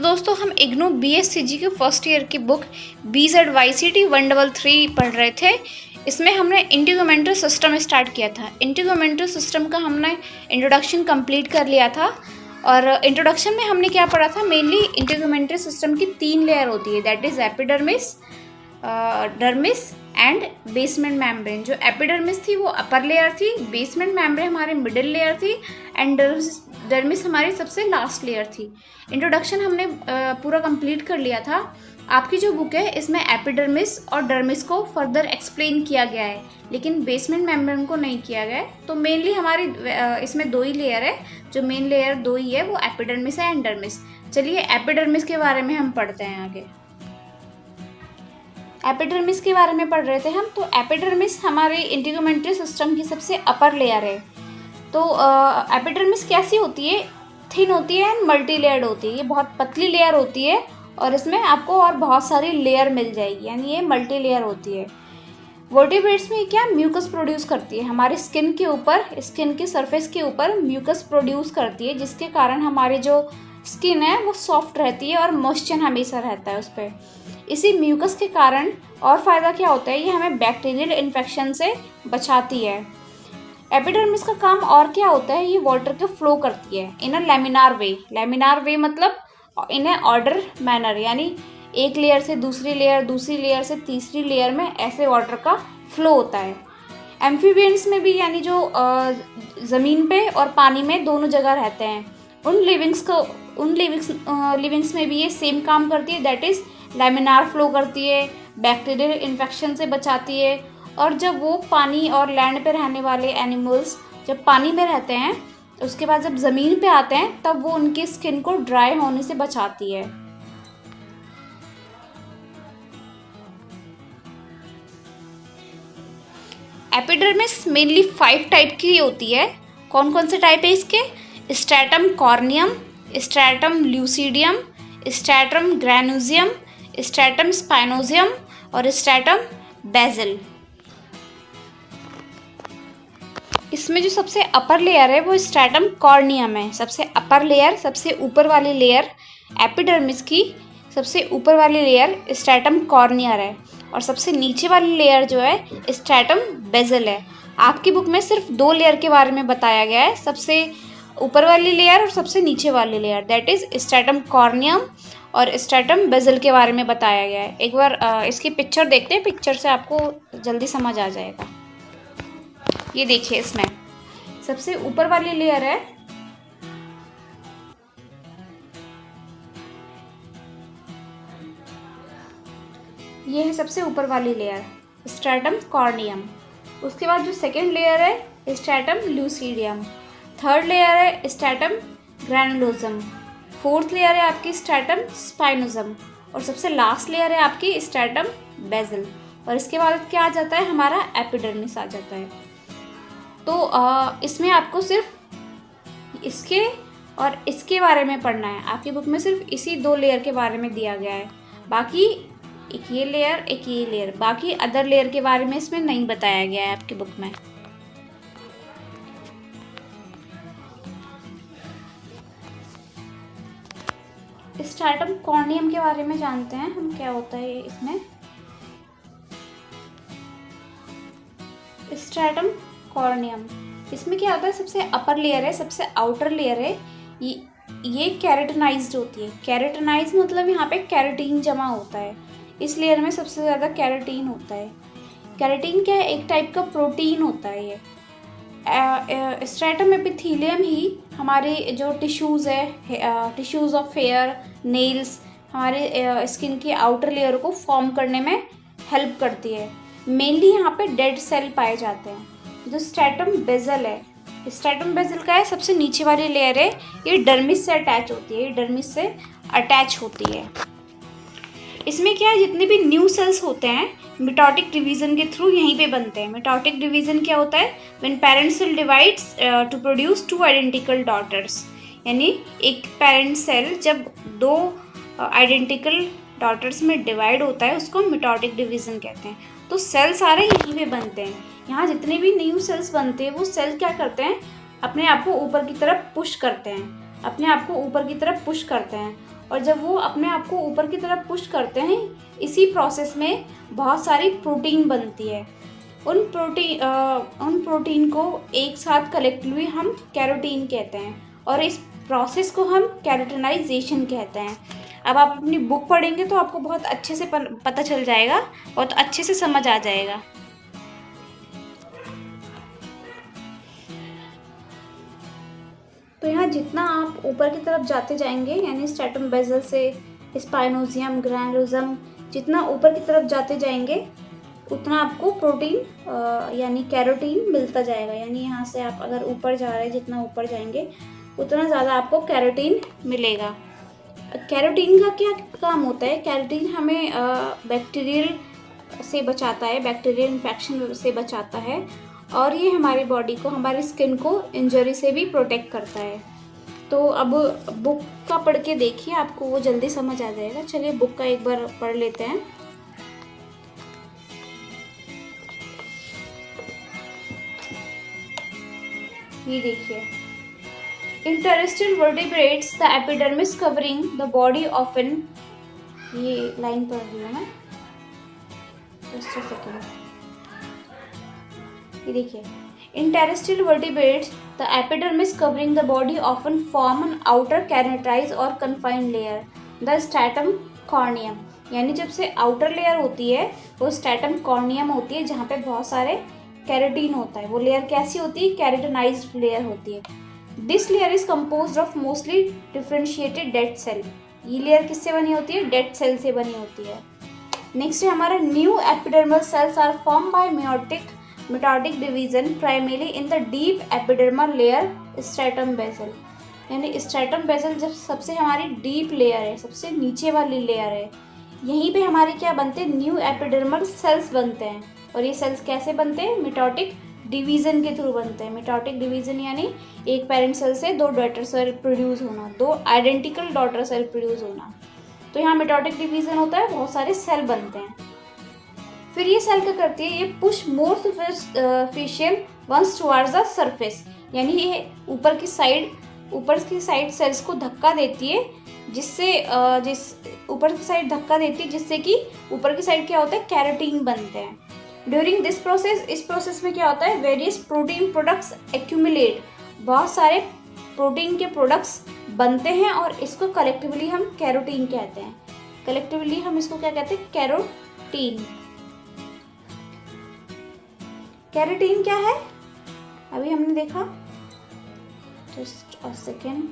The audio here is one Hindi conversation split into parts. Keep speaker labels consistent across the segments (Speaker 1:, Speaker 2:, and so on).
Speaker 1: दोस्तों हम इग्नू BSCG के फर्स्ट ईयर की बुक BZYCT 133 पढ़ रहे थे। इसमें हमने इंटीग्रोमेंटल सिस्टम स्टार्ट किया था। इंटीग्रोमेंटल सिस्टम का हमने इंट्रोडक्शन कंप्लीट कर लिया था और इंट्रोडक्शन में हमने क्या पढ़ा था, मेनली इंटीग्रोमेंटल सिस्टम की 3 लेयर होती है, that is epidermis, dermis and basement membrane. जो एपिडर्मिस थी वो अपर लेयर थी, बेसमेंट मेम्ब्रेन हमारी मिडिल लेयर थी एंड डर्मिस हमारी सबसे लास्ट लेयर थी। इंट्रोडक्शन हमने पूरा कंप्लीट कर लिया था। आपकी जो बुक है इसमें एपिडर्मिस और डर्मिस को फर्दर एक्सप्लेन किया गया है, लेकिन बेसमेंट मेम्ब्रेन को नहीं किया गया है। तो मेनली हमारी इसमें 2 ही लेयर है, जो मेन लेयर 2 ही है वो एपिडर्मिस है एंड डर्मिस। चलिए एपिडर्मिस के बारे में हम पढ़ते हैं आगे। एपिडर्मिस के बारे में पढ़ रहे थे हम। तो एपिडर्मिस हमारे इंटीग्रोमेंटल सिस्टम की सबसे अपर लेयर है। तो एपिडर्मिस कैसी होती है, थिन होती है एंड मल्टी लेयर्ड होती है। ये बहुत पतली लेयर होती है और इसमें आपको और बहुत सारी लेयर मिल जाएगी, यानी ये मल्टी लेयर होती है। वर्टिब्रेट्स में क्या म्यूकस प्रोड्यूस करती है, हमारी स्किन के ऊपर, स्किन के सरफेस के ऊपर म्यूकस प्रोड्यूस करती है, जिसके कारण हमारी जो स्किन है वो सॉफ्ट रहती है और मॉइस्चर हमेशा रहता है उस पर। इसी म्यूकस के कारण और फ़ायदा क्या होता है, ये हमें बैक्टीरियल इन्फेक्शन से बचाती है। एपिडर्मिस का काम और क्या होता है, ये वाटर के फ्लो करती है इन अ लैमिनार वे। लैमिनार वे मतलब इन ए ऑर्डर मैनर, यानी एक लेयर से दूसरी लेयर, दूसरी लेयर से तीसरी लेयर में ऐसे वाटर का फ्लो होता है। एम्फीबियंस में भी, यानी जो ज़मीन पे और पानी में दोनों जगह रहते हैं, उन लिविंग्स में भी ये सेम काम करती है, दैट इज़ लैमिनार फ्लो करती है, बैक्टीरियल इन्फेक्शन से बचाती है। और जब वो पानी और लैंड पे रहने वाले एनिमल्स जब पानी में रहते हैं, उसके बाद जब ज़मीन पे आते हैं, तब वो उनकी स्किन को ड्राई होने से बचाती है। एपिडर्मिस मेनली 5 टाइप की होती है। कौन कौन से टाइप है इसके, stratum corneum, stratum lucidum, stratum granulosum, stratum spinosum और स्ट्रैटम बेसिल। इसमें जो सबसे अपर लेयर है वो स्ट्रैटम कॉर्नियम है। सबसे अपर लेयर, सबसे ऊपर वाली लेयर एपिडर्मिस की सबसे ऊपर वाली लेयर स्ट्रैटम कॉर्नियर है और सबसे नीचे वाली लेयर जो है स्ट्रैटम बेसिल है। आपकी बुक में सिर्फ 2 लेयर के बारे में बताया गया है, सबसे ऊपर वाली लेयर और सबसे नीचे वाली layer, that is stratum corneum और स्ट्रैटम बेसिल के बारे में बताया गया है। एक बार इसकी पिक्चर देखते हैं, पिक्चर से आपको जल्दी समझ आ जाएगा। ये देखिए, इसमें सबसे ऊपर वाली लेयर है ये है सबसे ऊपर वाली लेयर स्ट्रैटम कॉर्नियम। उसके बाद जो सेकंड लेयर है स्ट्रैटम ल्यूसीडियम, थर्ड लेयर है स्ट्रैटम ग्रैनुलोसम, फोर्थ लेयर है आपकी स्ट्रैटम स्पाइनोसम और सबसे लास्ट लेयर है आपकी स्ट्रैटम बेसिल। और इसके बाद क्या आ जाता है, हमारा एपिडर्मिस आ जाता है। तो इसमें आपको सिर्फ इसके और इसके बारे में पढ़ना है। आपकी बुक में सिर्फ इसी 2 लेयर के बारे में दिया गया है, बाकी एक ये लेयर, एक ये लेयर, बाकी अदर लेयर के बारे में इसमें नहीं बताया गया है आपकी बुक में। स्ट्रैटम कॉर्नियम के बारे में जानते हैं हम, क्या होता है इसमें। स्ट्रैटम कॉर्नियम, इसमें क्या होता है, सबसे अपर लेयर है, सबसे आउटर लेयर है, ये कैरेटनाइज्ड होती है। कैरेटनाइज मतलब यहाँ पे कैरेटीन जमा होता है। इस लेयर में सबसे ज़्यादा कैरेटीन होता है। कैरेटीन क्या है, एक टाइप का प्रोटीन होता है ये। स्ट्रैटम एपिथेलियम ही हमारे जो टिश्यूज़ है, टिश्यूज़ ऑफ हेयर, नेल्स, हमारे स्किन की आउटर लेयर को फॉर्म करने में हेल्प करती है। मेनली यहाँ पे डेड सेल पाए जाते हैं। जो स्ट्रैटम बेसिल है, स्ट्रैटम बेसिल का है सबसे नीचे वाली लेयर है, ये डर्मिस से अटैच होती है, ये डर्मिस से अटैच होती है। इसमें क्या है, जितने भी न्यू सेल्स होते हैं मिटोटिक डिवीजन के थ्रू यहीं पे बनते हैं। मिटोटिक डिवीजन क्या होता है, when parent cell divides to produce 2 identical daughters, यानी एक पेरेंट सेल जब 2 आइडेंटिकल डॉटर्स में डिवाइड होता है उसको मिटोटिक डिवीजन कहते हैं। तो सेल सारे यहीं पे बनते हैं। यहाँ जितने भी न्यू सेल्स बनते हैं वो सेल क्या करते हैं, अपने आप को ऊपर की तरफ पुश करते हैं, अपने आप को ऊपर की तरफ पुश करते हैं और जब वो अपने आप को ऊपर की तरफ पुश करते हैं, इसी प्रोसेस में बहुत सारी प्रोटीन बनती है। उन प्रोटीन को एक साथ कलेक्टिवली हम कैरोटीन कहते हैं और इस प्रोसेस को हम कैरोटिनाइजेशन कहते हैं। अब आप अपनी बुक पढ़ेंगे तो आपको बहुत अच्छे से पता चल जाएगा, बहुत अच्छे से समझ आ जाएगा। तो यहाँ जितना आप ऊपर की तरफ जाते जाएंगे, यानी स्ट्रैटम बेसल से स्पाइनोजियम, ग्रैनुलोसम, जितना ऊपर की तरफ जाते जाएंगे उतना आपको प्रोटीन यानी कैरोटीन मिलता जाएगा। यानी यहाँ से आप अगर ऊपर जा रहे हैं, जितना ऊपर जाएंगे उतना ज़्यादा आपको कैरोटीन मिलेगा। कैरोटीन का क्या काम होता है? कैरोटीन हमें बैक्टीरियल से बचाता है, बैक्टीरियल इन्फेक्शन से बचाता है और ये हमारी बॉडी को, हमारी स्किन को इंजरी से भी प्रोटेक्ट करता है। तो अब बुक का पढ़ के देखिए, आपको वो जल्दी समझ आ जाएगा। चलिए बुक का एक बार पढ़ लेते हैं। ये देखिए, In terrestrial vertebrates, the epidermis covering the body often, ये लाइन पढ़ रही हूँ मैं, just a second। ये देखिए, in terrestrial vertebrates, the epidermis covering the body often form an outer keratinized or confined layer, the stratum corneum। यानी जब से आउटर लेयर होती है वो स्ट्रैटम कॉर्नियम होती है, जहाँ पे बहुत सारे कैरेटीन होता है। वो लेयर कैसी होती है? कैरेटिनाइज्ड लेयर होती है। This layer is compose of mostly differentiated dead cell. ये लेयर किससे बनी होती है? डेड सेल से बनी होती है। नेक्स्ट है हमारा new epidermal cells are form by meiotic division primarily in the deep epidermal layer stratum basale. यानी स्ट्रैटम बेसल जब सबसे हमारी डीप लेयर है, सबसे नीचे वाली लेयर है, यहीं पे हमारे क्या बनते हैं? न्यू एपिडर्मल सेल्स बनते हैं। और ये सेल्स कैसे बनते हैं? मेयोटिक डिवीज़न के थ्रू बनते हैं। मेयोटिक डिवीज़न यानी एक पेरेंट सेल से दो डॉटर सेल प्रोड्यूस होना, दो आइडेंटिकल डॉटर सेल प्रोड्यूस होना। तो यहाँ मेयोटिक डिवीज़न होता है, बहुत सारे सेल बनते हैं। फिर ये सेल क्या करती है? ये push more superficial ones towards the surface. यानी ये ऊपर की साइड सेल्स को धक्का देती है, जिससे जिससे कि ऊपर की साइड क्या होता है? कैरोटीन बनते हैं। ड्यूरिंग दिस प्रोसेस, इस प्रोसेस में क्या होता है? वेरियस प्रोटीन प्रोडक्ट्स एक्यूमुलेट, बहुत सारे प्रोटीन के प्रोडक्ट्स बनते हैं और इसको कलेक्टिवली हम कैरोटीन कहते हैं। कलेक्टिवली हम इसको क्या कहते हैं? कैरोटीन। कैरोटीन क्या है? अभी हमने देखा, जस्ट अ सेकेंड।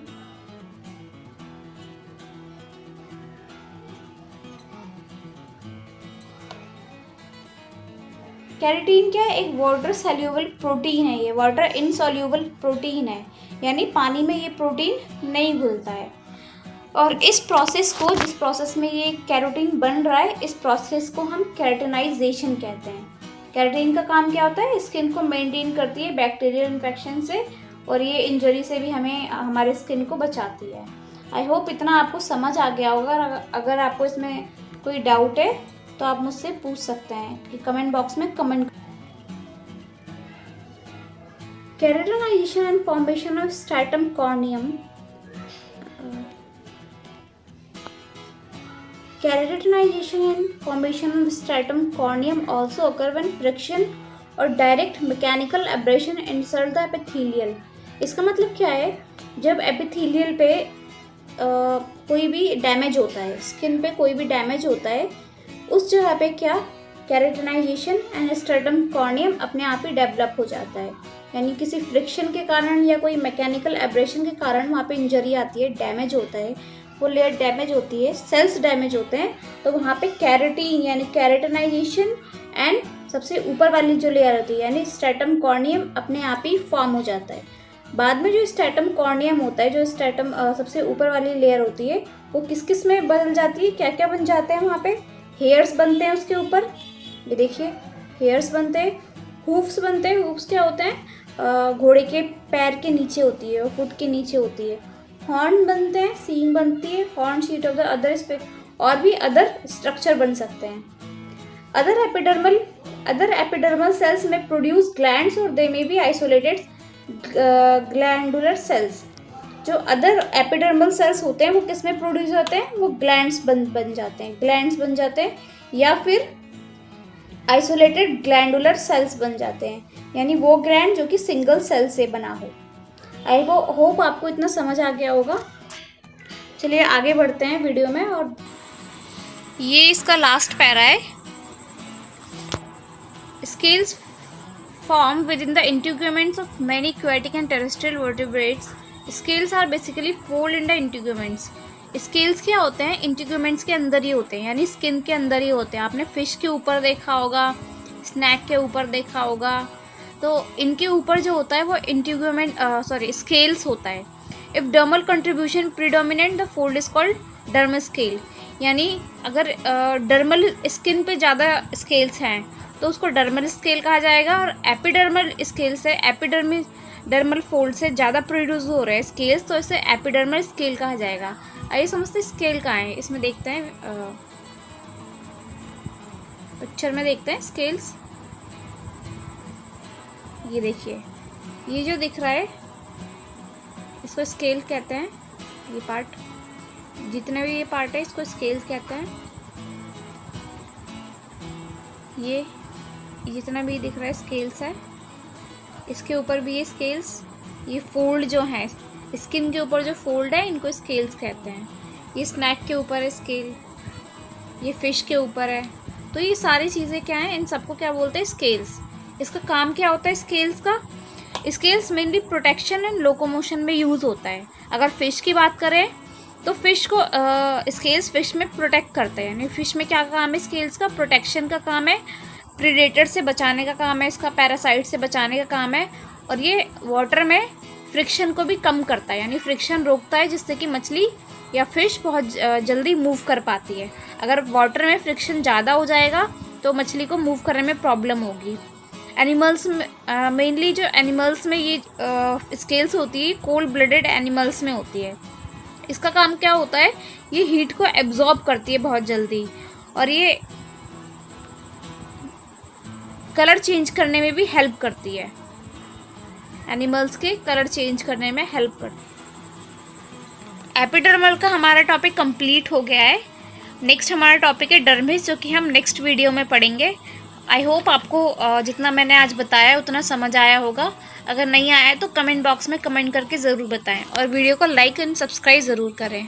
Speaker 1: कैरोटीन क्या है? एक वाटर सॉल्यूबल प्रोटीन है। ये वाटर इनसॉल्यूबल प्रोटीन है, यानी पानी में ये प्रोटीन नहीं घुलता है। और जिस प्रोसेस में ये कैरोटीन बन रहा है, इस प्रोसेस को हम कैरोटिनाइजेशन कहते हैं। कैरोटीन का काम क्या होता है? स्किन को मेंटेन करती है बैक्टीरियल इन्फेक्शन से, और ये इंजरी से भी हमारे स्किन को बचाती है। आई होप इतना आपको समझ आ गया होगा। अगर आपको इसमें कोई डाउट है तो आप मुझसे पूछ सकते हैं कि कमेंट बॉक्स में comment. Keratinization and formation of stratum corneum. Keratinization and formation of stratum corneum also occur when friction or direct mechanical abrasion insert the epithelial। इसका मतलब क्या है? जब एपिथेलियल पे कोई भी डैमेज होता है, स्किन पे कोई भी डैमेज होता है, उस जगह पे क्या कैरेटिनाइजेशन एंड स्ट्रैटम कॉर्नियम अपने आप ही डेवलप हो जाता है। यानी किसी फ्रिक्शन के कारण या कोई मैकेनिकल एब्रेशन के कारण वहाँ पे इंजरी आती है, डैमेज होता है, वो लेयर डैमेज होती है, सेल्स डैमेज होते हैं, तो वहाँ पे कैरेटीन यानी कैरेटिनाइजेशन एंड सबसे ऊपर वाली जो लेयर होती है यानी स्ट्रैटम कॉर्नियम अपने आप ही फॉर्म हो जाता है। बाद में जो स्ट्रैटम कॉर्नियम होता है, जो स्ट्रैटम सबसे ऊपर वाली लेयर होती है, वो किस किस में बदल जाती है? क्या क्या बन जाते हैं वहाँ पे? हेयर्स बनते हैं उसके ऊपर, ये देखिए हेयर्स बनते हैं, हूफ्स बनते हैं। हूफ्स क्या होते हैं? घोड़े के पैर के नीचे होती है और फुट के नीचे होती है। हॉर्न बनते हैं, सींग बनती है, horn sheet of the other aspect, और भी अदर स्ट्रक्चर बन सकते हैं। अदर एपिडर्मल सेल्स में प्रोड्यूस ग्लैंड्स और they may be isolated glandular cells. जो अदर एपिडर्मल सेल्स होते हैं वो किस में प्रोड्यूस होते हैं, वो ग्लैंड्स बन जाते हैं, ग्लैंड्स बन जाते हैं, या फिर आइसोलेटेड ग्लैंडुलर सेल्स बन जाते हैं, यानी वो ग्लैंड जो कि सिंगल सेल से बना हो। आई होप आपको इतना समझ आ गया होगा। चलिए आगे बढ़ते हैं वीडियो में, और ये इसका लास्ट पैरा है। Scales form within the integuments of many aquatic and terrestrial vertebrates. Scales are basically fold in the integuments. Scales क्या होते हैं, इंटीग्यूमेंट्स के अंदर ही होते हैं, यानी स्किन के अंदर ही होते हैं। आपने फिश के ऊपर देखा होगा, स्नैक के ऊपर देखा होगा, तो इनके ऊपर जो होता है वो इंटीग्यूमेंट स्केल्स होता है। If dermal contribution predominant the fold is called dermal scale, यानी अगर डर्मल स्किन पे ज़्यादा स्केल्स हैं तो उसको डर्मल स्केल कहा जाएगा, और एपिडर्मल स्केल से डर्मल फोल्ड से ज़्यादा प्रोड्यूस हो रहे हैं स्केल्स, तो इसे एपिडर्मल स्केल कहा जाएगा। आइए समझते स्केल कहाँ है, इसमें देखते हैं, पिक्चर में देखते हैं स्केल्स। ये देखिए, ये जो दिख रहा है इसको स्केल कहते हैं। ये पार्ट, जितने भी ये पार्ट है इसको स्केल कहते हैं। ये जितना भी दिख रहा है स्केल्स है, इसके ऊपर भी ये स्केल्स, ये फोल्ड जो है स्किन के ऊपर जो फोल्ड है इनको स्केल्स कहते हैं। ये स्नैक के ऊपर है स्केल, ये फिश के ऊपर है, तो ये सारी चीज़ें क्या हैं, इन सबको क्या बोलते हैं, स्केल्स। इसका काम क्या होता है स्केल्स का? Scales mainly protection and locomotion में यूज़ होता है। अगर फ़िश की बात करें तो फिश को स्केल्स फिश में प्रोटेक्ट करते हैं, यानी फिश में क्या काम है स्केल्स का, प्रोटेक्शन का काम है, प्रीडेटर से बचाने का काम है इसका, पैरासाइट से बचाने का काम है, और ये वाटर में फ्रिक्शन को भी कम करता है, यानी फ्रिक्शन रोकता है जिससे कि मछली या फिश बहुत जल्दी मूव कर पाती है। अगर वाटर में फ्रिक्शन ज़्यादा हो जाएगा तो मछली को मूव करने में प्रॉब्लम होगी। एनिमल्स में मेनली जो एनिमल्स में ये स्केल्स होती है कोल्ड ब्लडेड एनिमल्स में होती है। इसका काम क्या होता है, ये हीट को एब्जॉर्ब करती है बहुत जल्दी, और ये कलर चेंज करने में भी हेल्प करती है, एनिमल्स के कलर चेंज करने में हेल्प करती है। एपिडर्मल का हमारा टॉपिक कंप्लीट हो गया है। नेक्स्ट हमारा टॉपिक है डर्मिस, जो कि हम नेक्स्ट वीडियो में पढ़ेंगे। आई होप आपको जितना मैंने आज बताया उतना समझ आया होगा। अगर नहीं आया है तो कमेंट बॉक्स में कमेंट करके ज़रूर बताएं, और वीडियो को लाइक एंड सब्सक्राइब ज़रूर करें।